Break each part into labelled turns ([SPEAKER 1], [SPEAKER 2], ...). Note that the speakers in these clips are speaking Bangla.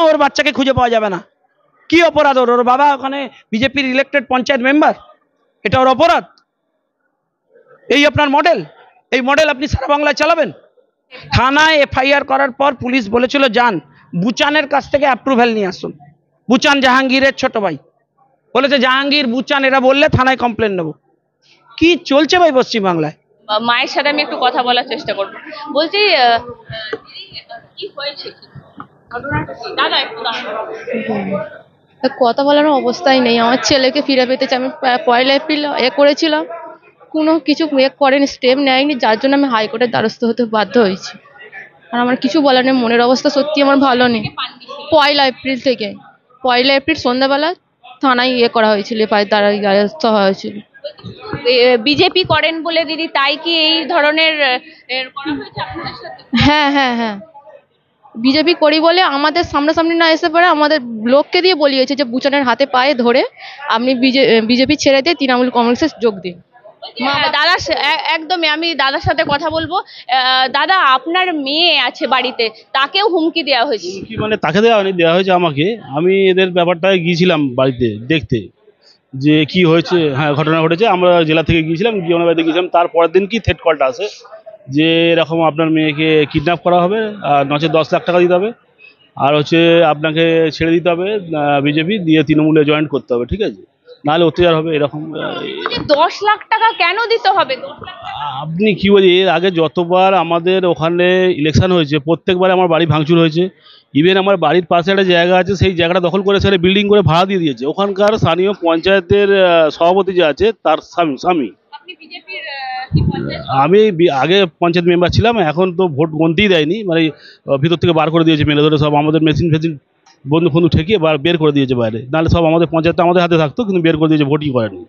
[SPEAKER 1] ওর বাচ্চাকে খুঁজে পাওয়া যাবে না? কি অপরাধ ওর? ওর বাবা ওখানে বিজেপির ইলেক্টেড পঞ্চায়েত মেম্বার, এটা ওর অপরাধ? এই আপনার মডেল? এই মডেল আপনি সারা বাংলায় চালাবেন? থানায় এফআইআর করার পর পুলিশ বলেছিল যান বুচানের কাছ থেকে অ্যাপ্রুভ্যাল নিয়ে আসুন। বুচান জাহাঙ্গীরের ছোট ভাই বলেছে জাহাঙ্গীর বুচান এরা বললে থানায় কমপ্লেন নেব। কি চলছে ভাই পশ্চিমবাংলায়?
[SPEAKER 2] মায়ের সাথে আমি একটু কথা বলার চেষ্টা করব। বলছি কি হয়েছে, দাদা একটু
[SPEAKER 3] কথা বলার অবস্থাই নেই। আমার ছেলেকে ফিরে পেতে চাই। আমি 1 এপ্রিল করেছিলাম, কোনো কিছু করেনি, স্টেপ নেয়নি, যার জন্য আমি হাইকোর্টের দ্বারস্থ হতে বাধ্য হয়েছি। আর আমার কিছু বলার নেই, মনের অবস্থা সত্যি আমার ভালো নেই। 1 এপ্রিল থেকে 1 এপ্রিল সন্ধ্যাবেলা থানায় করা হয়েছিল, এফআইআর দ্বারা দ্বারস্থ হওয়া হয়েছিল।
[SPEAKER 2] বিজেপি করেন বলে দিদি, তাই কি এই ধরনের করা হয়েছে আপনাদের সাথে?
[SPEAKER 3] হ্যাঁ হ্যাঁ হ্যাঁ, বিজেপি করি বলে আমাদের সামনাসামনি না এসে পড়ে আমাদের লোককে দিয়ে বলিয়েছে যে বুচানের হাতে পায়ে ধরে আপনি বিজেপি ছেড়ে দিয়ে তৃণমূল কংগ্রেসে যোগ দিন।
[SPEAKER 2] দাদা একদমই, আমি দাদার সাথে কথা বলবো। দাদা, আপনার মেয়ে আছে বাড়িতে, তাকেও হুমকি দেওয়া হয়েছে?
[SPEAKER 4] কি মানে তাকে দেওয়া হয়েছে আমাকে। আমি এদের ব্যাপারটায় গিয়েছিলাম বাড়িতে দেখতে যে কি হয়েছে। হ্যাঁ, ঘটনা ঘটেছে। আমরা জেলা থেকে গিয়েছিলাম, গিয়ে ওনার বাড়িতে গিয়েছিলাম। তারপরের দিন কি থ্রেট কলটা আসে যে এরকম আপনার মেয়েকে কিডন্যাপ করা হবে, আর নচে 10 লাখ টাকা দিতে হবে, আর হচ্ছে আপনাকে ছেড়ে দিতে হবে বিজেপি দিয়ে তৃণমূলে জয়েন করতে হবে, ঠিক আছে, নাহলে অত্যাচার হবে। এরকম
[SPEAKER 2] 10 লাখ টাকা কেন দিতে হবে? 10 লাখ টাকা
[SPEAKER 4] আপনি কি বলি, এর আগে যতবার আমাদের ওখানে ইলেকশন হয়েছে প্রত্যেকবার আমার বাড়ি ভাঙচুর হয়েছে। ইভেন আমার বাড়ির পাশে একটা জায়গা আছে, সেই জায়গাটা দখল করে সেটা বিল্ডিং করে ভাড়া দিয়ে দিয়েছে। ওখানকার স্থানীয় পঞ্চায়েতের সভাপতি যে আছে তার স্বামী।
[SPEAKER 2] আপনি বিজেপির কি পঞ্চায়েত?
[SPEAKER 4] আমি আগে পঞ্চায়েত মেম্বার ছিলাম, এখন তো ভোট গণতেই দেয়নি, মানে ভিতর থেকে বার করে দিয়েছে মেলে ধরে। সব আমাদের মেশিন ফেসিন বন্ধু ফন্ধু ঠেকিয়ে বের করে দিয়েছে বাইরে, নাহলে সব আমাদের পঞ্চায়েতটা আমাদের হাতে থাকতো, কিন্তু বের করে দিয়েছে, ভোটই করেনি।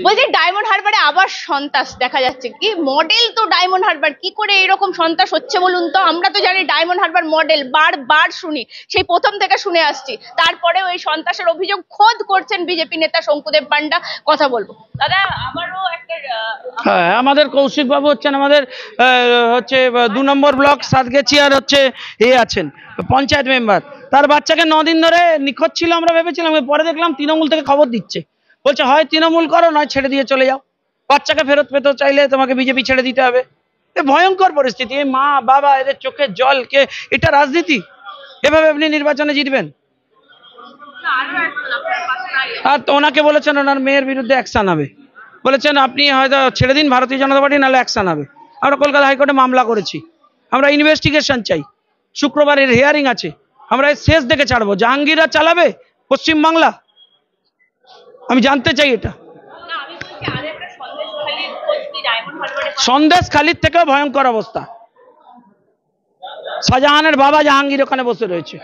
[SPEAKER 2] বলছি ডায়মন্ড হারবারে আবার সন্ত্রাস দেখা যাচ্ছে, কি মডেল তো ডায়মন্ড হারবার, কি করে এরকম সন্ত্রাস হচ্ছে বলুন তো? আমরা তো জানি ডায়মন্ড হারবার মডেল, বারবার শুনি, সেই প্রথম থেকে শুনে আসছি। তারপরেও এই সন্ত্রাসের অভিযোগ খোদ করছেন বিজেপি নেতা শঙ্কুদেব পান্ডা। কথা বলবো দাদা, আবারও একটা
[SPEAKER 1] হ্যাঁ, আমাদের কৌশিক বাবু হচ্ছেন আমাদের হচ্ছে 2 নম্বর ব্লক সাতগেছিয়ার হচ্ছে আছেন পঞ্চায়েত মেম্বার। তার বাচ্চাকে 9 দিন ধরে নিখোঁজ ছিল, আমরা ভেবেছিলাম। পরে দেখলাম তৃণমূল থেকে খবর দিচ্ছে, বলছে হয় তৃণমূল করো নয় ছেড়ে দিয়ে চলে যাও। বাচ্চাকে ফেরত পেতে চাইলে তোমাকে বিজেপি ছেড়ে দিতে হবে। ভয়ঙ্কর পরিস্থিতি। মা বাবা এদের চোখের জল, কে এটা রাজনীতি? এভাবে আপনি নির্বাচনে জিতবেন? আর ওনাকে বলেছেন ওনার মেয়ের বিরুদ্ধে অ্যাকশন হবে, বলেছেন আপনি হয়তো ছেড়ে দিন ভারতীয় জনতা পার্টি, নাহলে অ্যাকশন হবে। আমরা কলকাতা হাইকোর্টে মামলা করেছি, আমরা ইনভেস্টিগেশন চাই। শুক্রবারের হিয়ারিং আছে, আমরা শেষ দেখে ছাড়বো। জাহাঙ্গীররা চালাবে পশ্চিমবাংলা? আমি জানতে চাই এটা। সন্দেশখালির থেকেও ভয়ঙ্কর অবস্থা। শাহজাহানের বাবা জাহাঙ্গীর ওখানে বসে রয়েছে,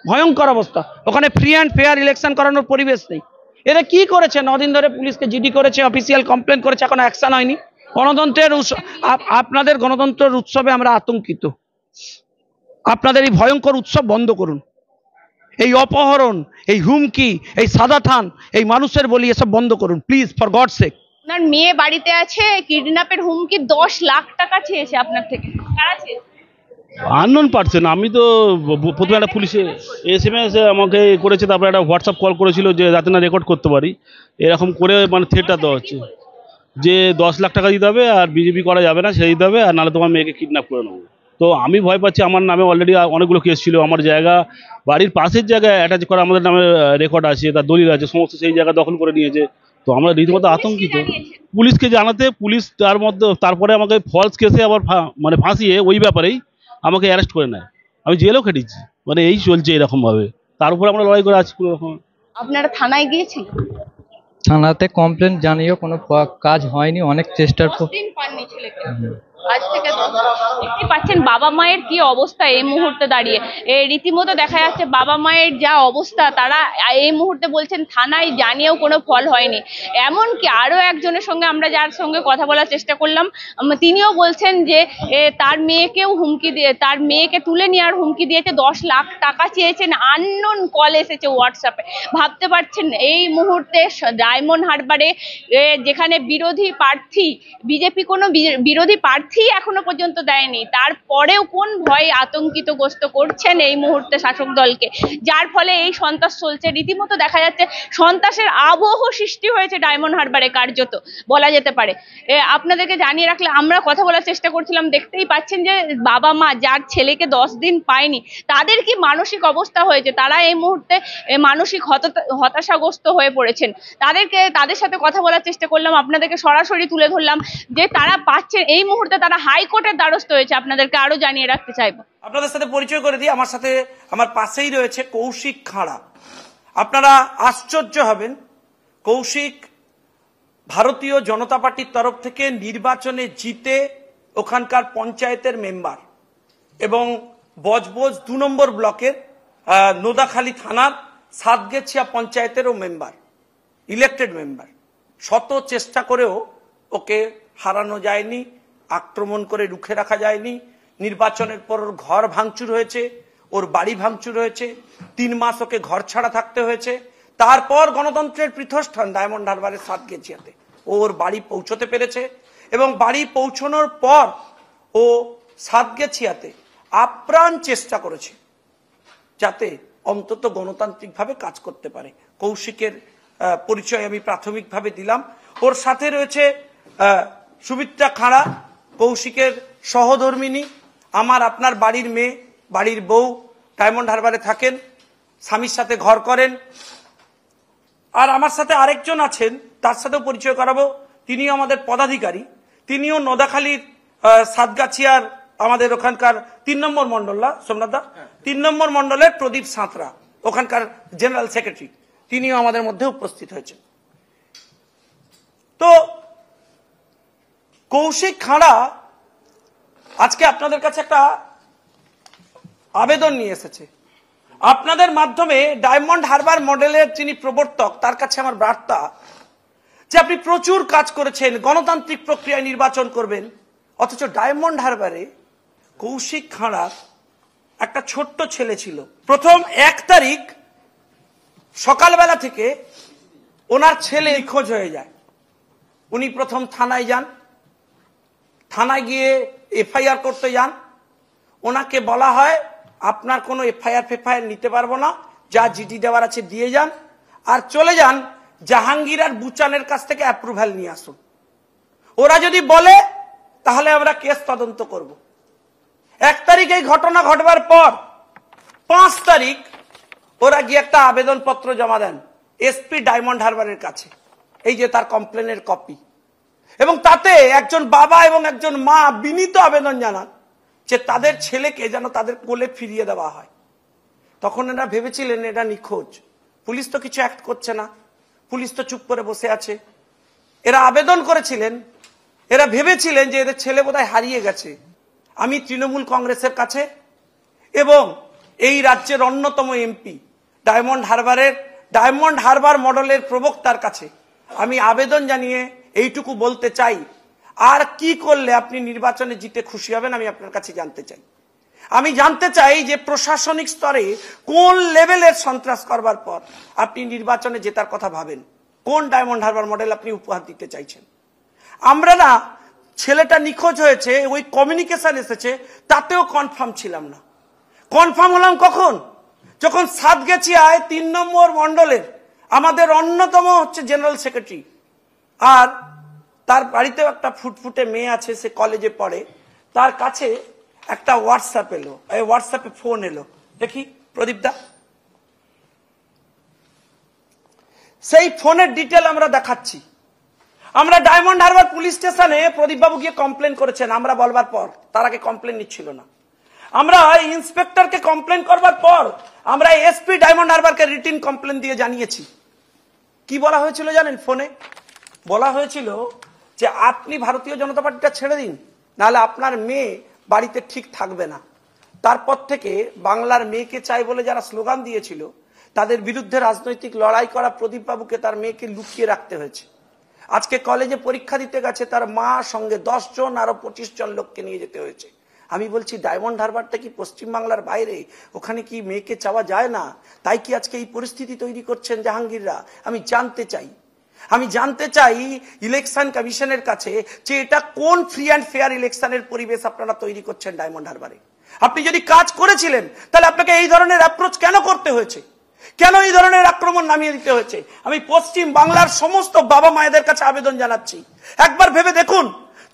[SPEAKER 1] ভয়ঙ্কর অবস্থা। ওখানে ফ্রি অ্যান্ড ফেয়ার ইলেকশন করানোর পরিবেশ নেই। এরা কি করেছে? 9 দিন ধরে পুলিশকে জিডি করেছে, অফিসিয়াল কমপ্লেন করেছে, এখনো অ্যাকশন হয়নি। গণতন্ত্রের আপনাদের গণতন্ত্রের উৎসবে আমরা আতঙ্কিত। আপনাদের এই ভয়ঙ্কর উৎসব বন্ধ করুন। এই অপহরণ, এই হুমকি, এই সাদা থান, এই মানুষের বলি, এসব বন্ধ করুন প্লিজ, ফর গড সেক।
[SPEAKER 2] আপনার মেয়ে বাড়িতে আছে, কিডন্যাপের হুমকি, 10 লাখ টাকা চেয়েছে আপনার থেকে। কারা চেয়েছে?
[SPEAKER 4] আননোন পারছেন। আমি তো প্রথমে একটা পুলিশে SMS আমাকে করেছে, তারপরে একটা হোয়াটসঅ্যাপ কল করেছিল যে যাতে না রেকর্ড করতে পারি, এরকম করে মানে থ্রেটটা দেওয়া হচ্ছে যে 10 লাখ টাকা দিতে হবে, আর বিজেপি করা যাবে না, ছেড়ে দিতে হবে, আর নাহলে তোমার মেয়েকে কিডন্যাপ করে নেবো। তো আমি ভয় পাচ্ছি। আমার নামে অলরেডি অনেকগুলো কেস ছিল। আমার জায়গা, বাড়ির পাশের জায়গায় অ্যাটাচ করা আমাদের নামে রেকর্ড আছে, তার দলিল আছে, সমস্ত সেই জায়গা দখল করে নিয়েছে। তো আমরা রীতিমতো আতঙ্কিত। পুলিশকে জানাতে, পুলিশ তারপরে আমাকে ফলস কেসে আবার মানে ফাঁসিয়ে ওই ব্যাপারেই আমাকে অ্যারেস্ট করে নেয়। আমি জেলও খেটেছি। মানে এই চলছে এরকমভাবে, তার উপরে আমরা লড়াই করে আছি কোনো রকম।
[SPEAKER 2] আপনারা থানায় গিয়েছিলেন?
[SPEAKER 5] থানাতে কমপ্লেন জানিয়েও কোনো কাজ হয়নি, অনেক চেষ্টার পর।
[SPEAKER 2] দিন পাননি ছেলেকে, আজ থেকে দেখতে পাচ্ছেন বাবা মায়ের কি অবস্থা এই মুহূর্তে দাঁড়িয়ে। রীতিমতো দেখা যাচ্ছে বাবা মায়ের যা অবস্থা, তারা এই মুহূর্তে বলছেন থানায় জানিয়েও কোনো ফল হয়নি। এমনকি আরো একজনের সঙ্গে আমরা যার সঙ্গে কথা বলার চেষ্টা করলাম, তিনিও বলছেন যে তার মেয়েকেও হুমকি দিয়ে, তার মেয়েকে তুলে নেওয়ার হুমকি দিয়েছে, 10 লাখ টাকা চেয়েছেন। আননোন কল এসেছে হোয়াটসঅ্যাপে। ভাবতে পারছেন এই মুহূর্তে ডায়মন্ড হারবারে যেখানে বিরোধী প্রার্থী, বিজেপি কোনো বিরোধী প্রার্থী প্রার্থী এখনো পর্যন্ত দেয়নি, তারপরেও কোন ভয় আতঙ্কিতগ্রস্ত করছেন এই মুহূর্তে শাসক দলকে, যার ফলে এই সন্ত্রাস চলছে। রীতিমতো দেখা যাচ্ছে সন্ত্রাসের আবহ সৃষ্টি হয়েছে ডায়মন্ড হারবারে, কার্যত বলা যেতে পারে। আপনাদেরকে জানিয়ে রাখলে, আমরা কথা বলার চেষ্টা করছিলাম, দেখতেই পাচ্ছেন যে বাবা মা যার ছেলেকে 10 দিন পায়নি, তাদের কি মানসিক অবস্থা হয়েছে, তারা এই মুহূর্তে মানসিক হতাশাগ্রস্ত হয়ে পড়েছেন। তাদের সাথে কথা বলার চেষ্টা করলাম, আপনাদেরকে সরাসরি তুলে ধরলাম যে তারা পাচ্ছেন, এই মুহূর্তে তারা হাইকোর্টের দ্বারস্থ হয়েছে। আপনাদেরকে আরো জানিয়ে রাখতে চাইবো।
[SPEAKER 1] আপনাদের সাথে পরিচয় করে দিই, আমার সাথে আমার পাশেই রয়েছে কৌশিক খাঁড়া। আপনারা আশ্চর্য হবেন, কৌশিক ভারতীয় জনতা পার্টির তরফ থেকে নির্বাচনে জিতে ওখানকার পঞ্চায়েতের মেম্বার এবং বজবজ 2 নম্বর ব্লকের নোদাখালী থানার সাতগেছিয়া পঞ্চায়েতেরও মেম্বার, ইলেক্টেড মেম্বার। শত চেষ্টা করেও ওকে হারানো যায়নি, আক্রমণ করে রুখে রাখা যায়নি। নির্বাচনের পর ওর ঘর ভাঙচুর হয়েছে, ওর বাড়ি ভাঙচুর হয়েছে, 3 মাস ওকে ঘর ছাড়া থাকতে হয়েছে। তারপর গণতন্ত্রের পীঠস্থান ডায়মন্ড হারবারের সাতগেছিয়াতে ওর বাড়ি পৌঁছতে পেরেছে এবং বাড়ি পৌঁছানোর পর ও সাতগেছিয়াতে আপ্রাণ চেষ্টা করেছে যাতে অন্তত গণতান্ত্রিকভাবে কাজ করতে পারে। কৌশিকের পরিচয় আমি প্রাথমিকভাবে দিলাম। ওর সাথে রয়েছে সুমিত্রা খাঁড়া, কৌশিকের সহধর্মিনী, আমার আপনার বাড়ির মেয়ে, বাড়ির বউ, ডায়মন্ড হারবারে থাকেন, স্বামীর সাথে ঘর করেন। আর আমার সাথে আরেকজন আছেন, তার সাথেও পরিচয় করাবো, তিনিও আমাদের পদাধিকারী, তিনিও নোদাখালীর সাতগাছিয়ার আমাদের ওখানকার 3 নম্বর মন্ডল, সোমনাথদা 3 নম্বর মন্ডলের প্রদীপ সাঁতরা, ওখানকার জেনারেল সেক্রেটারি, তিনিও আমাদের মধ্যে উপস্থিত হয়েছেন। তো কৌশিক খাঁড়া আজকে আপনাদের কাছে একটা আবেদন নিয়ে এসেছে। আপনাদের মাধ্যমে ডায়মন্ড হারবার মডেলের যিনি প্রবর্তক, তার কাছে আমার বার্তা যে আপনি প্রচুর কাজ করেছেন, গণতান্ত্রিক প্রক্রিয়ায় নির্বাচন করবেন, অথচ ডায়মন্ড হারবারে কৌশিক খাঁড়ার একটা ছোট্ট ছেলে ছিল। প্রথম 1 তারিখ সকালবেলা থেকে ওনার ছেলে নিখোঁজ হয়ে যায়। উনি প্রথম থানায় যান, থানায় গিয়ে এফআইআর করতে যান। ওনাকে বলা হয় আপনার কোনো এফআইআর নিতে পারবো না, যা জিডি দেওয়ার আছে দিয়ে যান, আর চলে যান জাহাঙ্গীর আর বুচানের কাছ থেকে অ্যাপ্রুভাল নিয়ে আসুন। ওরা যদি বলে তাহলে আমরা কেস তদন্ত করব। 1 তারিখ এই ঘটনা ঘটবার পর 5 তারিখ ওরা গিয়ে একটা আবেদনপত্র জমা দেন এসপি ডায়মন্ড হারবারের কাছে, এই যে তার কমপ্লেনের কপি, এবং তাতে একজন বাবা এবং একজন মা বিনীত আবেদন জানান যে তাদের ছেলেকে যেন তাদের কোলে ফিরিয়ে দেওয়া হয়। তখন এরা ভেবেছিলেন এটা নিখোঁজ, পুলিশ তো কিছু অ্যাক্ট করছে না, পুলিশ তো চুপ করে বসে আছে। এরা আবেদন করেছিলেন, এরা ভেবেছিলেন যে এদের ছেলে বোধহয় হারিয়ে গেছে। আমি তৃণমূল কংগ্রেসের কাছে এবং এই রাজ্যের অন্যতম এমপি ডায়মন্ড হারবার মডেলের প্রবক্তার কাছে আমি আবেদন জানিয়ে এইটুকু বলতে চাই, আর কি করলে আপনি নির্বাচনে জিতে খুশি হবেন আমি আপনার কাছে জানতে চাই। আমি জানতে চাই যে প্রশাসনিক স্তরে কোন লেভেলের সন্ত্রাস করবার পর আপনি নির্বাচনে জেতার কথা ভাবেন, কোন ডায়মন্ড হারবার মডেল আপনি উপহার দিতে চাইছেন। আমরা না ছেলেটা নিখোঁজ হয়েছে, ওই কমিউনিকেশন এসেছে, তাতেও কনফার্ম ছিলাম না। কনফার্ম হলাম কখন? যখন সাতগেছিয়ায় 3 নম্বর মন্ডলের আমাদের অন্যতম জেনারেল সেক্রেটারি, আর তার বাড়িতেও একটা ফুটফুটে মেয়ে আছে, সে কলেজে পড়ে, তার কাছে একটা হোয়াটসঅ্যাপ এলো, এই হোয়াটসঅ্যাপে ফোন এলো, দেখি প্রদীপ দা, সেই ফোনের ডিটেল আমরা দেখাচ্ছি। আমরা ডায়মন্ড হারবার পুলিশ স্টেশনে প্রদীপ বাবু গিয়ে কমপ্লেন করেছেন, আমরা বলবার পর, তার আগে কমপ্লেন নিচ্ছিল না। আমরা ইন্সপেক্টরকে কমপ্লেন করবার পর আমরা এসপি ডায়মন্ড হারবারকে রিটিন কমপ্লেন দিয়ে জানিয়েছি। কি বলা হয়েছিল জানেন? ফোনে বলা হয়েছিল যে আপনি ভারতীয় জনতা পার্টিটা ছেড়ে দিন, নাহলে আপনার মেয়ে বাড়িতে ঠিক থাকবে না। তারপর থেকে বাংলার মেয়েকে চাই বলে যারা স্লোগান দিয়েছিল, তাদের বিরুদ্ধে রাজনৈতিক লড়াই করা প্রদীপ বাবুকে তার মেয়েকে লুকিয়ে রাখতে হয়েছে। আজকে কলেজে পরীক্ষা দিতে গেছে, তার মা সঙ্গে 10 জন আরো 25 জন লোককে নিয়ে যেতে হয়েছে। আমি বলছি ডায়মন্ড হারবারটা কি পশ্চিমবাংলার বাইরে? ওখানে কি মেয়েকে চাওয়া যায় না? তাই কি আজকে এই পরিস্থিতি তৈরি করছেন জাহাঙ্গীররা? আমি জানতে চাই। আমি জানতে চাই ইলেকশন কমিশনের কাছে যে এটা কোন ফ্রি অ্যান্ড ফেয়ার ইলেকশনের পরিবেশ আপনারা তৈরি করছেন ডায়মন্ড হারবারে। আপনি যদি কাজ করেছিলেন তাহলে আপনাকে এই ধরনের অ্যাপ্রোচ কেন করতে হয়েছে, কেন এই ধরনের আক্রমণ নামিয়ে দিতে হয়েছে? আমি পশ্চিম বাংলার সমস্ত বাবা মায়েদের কাছে আবেদন জানাচ্ছি, একবার ভেবে দেখুন,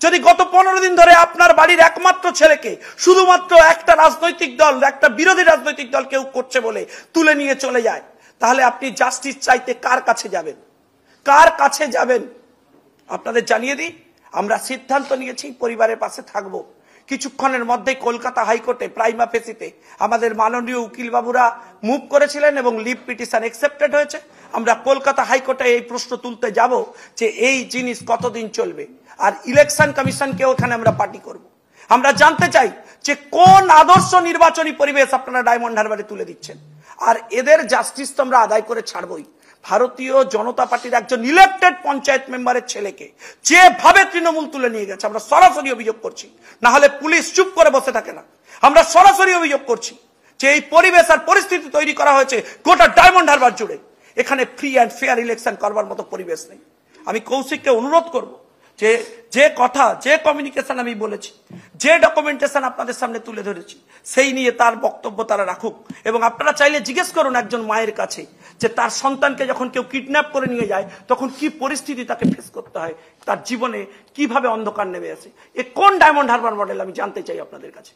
[SPEAKER 1] যদি গত 15 দিন ধরে আপনার বাড়ির একমাত্র ছেলেকে শুধুমাত্র একটা রাজনৈতিক দল, একটা বিরোধী রাজনৈতিক দল কেউ করছে বলে তুলে নিয়ে চলে যায়, তাহলে আপনি জাস্টিস চাইতে কার কাছে যাবেন, কার কাছে যাবেন? আপনাদের জানিয়ে দিই, আমরা সিদ্ধান্ত নিয়েছি পরিবারের পাশে থাকবো। কিছুক্ষণের মধ্যেই কলকাতা হাইকোর্টে প্রাইমা ফেসিতে আমাদের মাননীয় উকিল বাবুরা মুভ করেছিলেন এবং লিভ পিটিশন অ্যাকসেপ্টেড হয়েছে। আমরা কলকাতা হাইকোর্টে এই প্রশ্ন তুলতে যাব যে এই জিনিস কতদিন চলবে, আর ইলেকশন কমিশনকে ওখানে আমরা পার্টি করব। আমরা জানতে চাই যে কোন আদর্শ নির্বাচনী পরিবেশ আপনারা ডায়মন্ড হারবারে তুলে দিচ্ছেন, আর এদের জাস্টিস তো আমরা আদায় করে ছাড়বই। ভারতীয় জনতা পার্টির একজন ইলেক্টেড পঞ্চায়েত মেম্বারের ছেলেকে যেভাবে তৃণমূল তুলে নিয়ে গেছে, আমরা সরাসরি অভিযোগ করছি, না হলে পুলিশ চুপ করে বসে থাকে না, আমরা সরাসরি অভিযোগ করছি যে এই পরিবেশ আর পরিস্থিতি তৈরি করা হয়েছে গোটা ডায়মন্ড হারবার জুড়ে। এখানে ফ্রি অ্যান্ড ফেয়ার ইলেকশন করবার মতো পরিবেশ নেই। আমি কৌশিককে অনুরোধ করব যে যে কথা, যে কমিউনিকেশন আমি বলেছি, যে ডকুমেন্টেশন আপনাদের সামনে তুলে ধরেছি, সেই নিয়ে তার বক্তব্য তারা রাখুক। এবং আপনারা চাইলে জিজ্ঞেস করুন একজন মায়ের কাছে যে তার সন্তানকে যখন কেউ কিডন্যাপ করে নিয়ে যায় তখন কি পরিস্থিতি তাকে ফেস করতে হয়, তার জীবনে কিভাবে অন্ধকার নেমে আসে। এ কোন ডায়মন্ড হারবার মডেল আমি জানতে চাই আপনাদের কাছে।